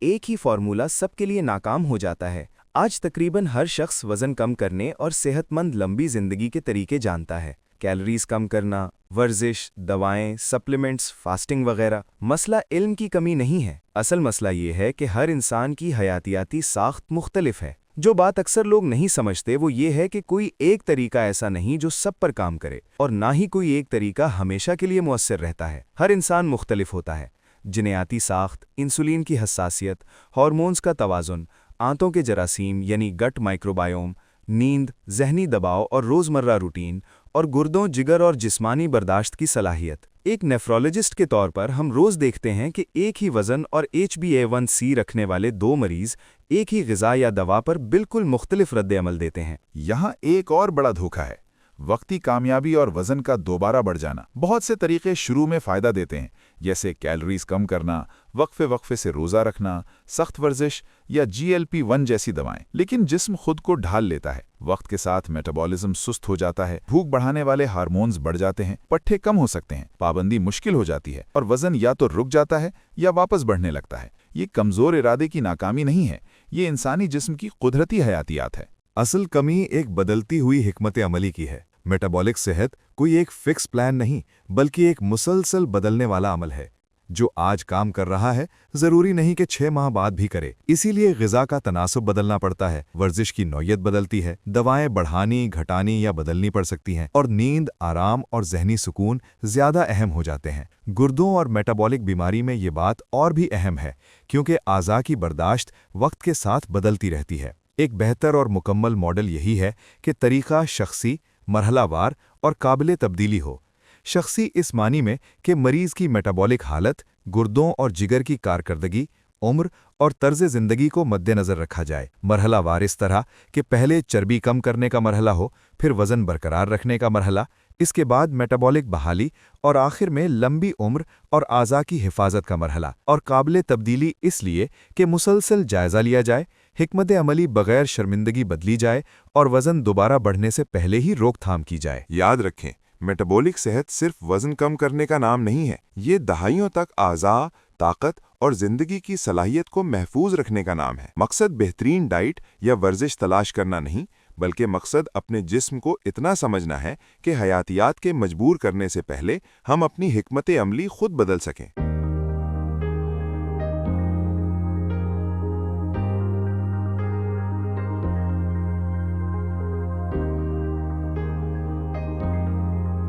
ایک ہی فارمولا سب کے لیے ناکام ہو جاتا ہے۔ آج تقریباً ہر شخص وزن کم کرنے اور صحت مند لمبی زندگی کے طریقے جانتا ہے۔ کیلوریز کم کرنا، ورزش، دوائیں، سپلیمنٹس، فاسٹنگ وغیرہ۔ مسئلہ علم کی کمی نہیں ہے، اصل مسئلہ یہ ہے کہ ہر انسان کی حیاتیاتی ساخت مختلف ہے۔ جو بات اکثر لوگ نہیں سمجھتے وہ یہ ہے کہ کوئی ایک طریقہ ایسا نہیں جو سب پر کام کرے، اور نہ ہی کوئی ایک طریقہ ہمیشہ کے لیے مؤثر رہتا ہے۔ ہر انسان مختلف ہوتا ہے۔ جینیاتی ساخت، انسولین کی حساسیت، ہارمونز کا توازن، آنتوں کے جراثیم یعنی گٹ مائکروبائیوم، نیند، ذہنی دباؤ اور روزمرہ روٹین، اور گردوں، جگر اور جسمانی برداشت کی صلاحیت۔ ایک نیفرولوجسٹ کے طور پر ہم روز دیکھتے ہیں کہ ایک ہی وزن اور HbA1c رکھنے والے دو مریض ایک ہی غذا یا دوا پر بالکل مختلف رد عمل دیتے ہیں۔ یہاں ایک اور بڑا دھوکہ ہے، وقتی کامیابی اور وزن کا دوبارہ بڑھ جانا۔ بہت سے طریقے شروع میں فائدہ دیتے ہیں، جیسے کیلوریز کم کرنا، وقفے سے روزہ رکھنا، سخت ورزش یا GLP-1 جیسی دوائیں، لیکن جسم خود کو ڈھال لیتا ہے۔ وقت کے ساتھ میٹابولزم سست ہو جاتا ہے، بھوک بڑھانے والے ہارمونز بڑھ جاتے ہیں، پٹھے کم ہو سکتے ہیں، پابندی مشکل ہو جاتی ہے، اور وزن یا تو رک جاتا ہے یا واپس بڑھنے لگتا ہے۔ یہ کمزور ارادے کی ناکامی نہیں ہے، یہ انسانی جسم کی قدرتی حیاتیات ہے۔ اصل کمی ایک بدلتی ہوئی حکمت عملی کی ہے۔ میٹابولک صحت کوئی ایک فکس پلان نہیں، بلکہ ایک مسلسل بدلنے والا عمل ہے۔ جو آج کام کر رہا ہے ضروری نہیں کہ 6 ماہ بعد بھی کرے۔ اسی لیے غذا کا تناسب بدلنا پڑتا ہے، ورزش کی نوعیت بدلتی ہے، دوائیں بڑھانی، گھٹانی یا بدلنی پڑ سکتی ہیں، اور نیند، آرام اور ذہنی سکون زیادہ اہم ہو جاتے ہیں۔ گردوں اور میٹابولک بیماری میں یہ بات اور بھی اہم ہے، کیونکہ اعضاء کی برداشت وقت کے ساتھ بدلتی رہتی ہے۔ ایک بہتر اور مکمل ماڈل یہی ہے کہ طریقہ شخصی، مرحلہ وار اور قابل تبدیلی ہو۔ شخصی اس معنی میں کہ مریض کی میٹابولک حالت، گردوں اور جگر کی کارکردگی، عمر اور طرز زندگی کو مد نظر رکھا جائے۔ مرحلہ وار اس طرح کہ پہلے چربی کم کرنے کا مرحلہ ہو، پھر وزن برقرار رکھنے کا مرحلہ، اس کے بعد میٹابولک بحالی، اور آخر میں لمبی عمر اور اعضاء کی حفاظت کا مرحلہ۔ اور قابل تبدیلی اس لیے کہ مسلسل جائزہ لیا جائے، حکمت عملی بغیر شرمندگی بدلی جائے، اور وزن دوبارہ بڑھنے سے پہلے ہی روک تھام کی جائے۔ یاد رکھیں، میٹابولک صحت صرف وزن کم کرنے کا نام نہیں ہے، یہ دہائیوں تک اعضاء، طاقت اور زندگی کی صلاحیت کو محفوظ رکھنے کا نام ہے۔ مقصد بہترین ڈائٹ یا ورزش تلاش کرنا نہیں، بلکہ مقصد اپنے جسم کو اتنا سمجھنا ہے کہ حیاتیات کے مجبور کرنے سے پہلے ہم اپنی حکمت عملی خود بدل سکیں۔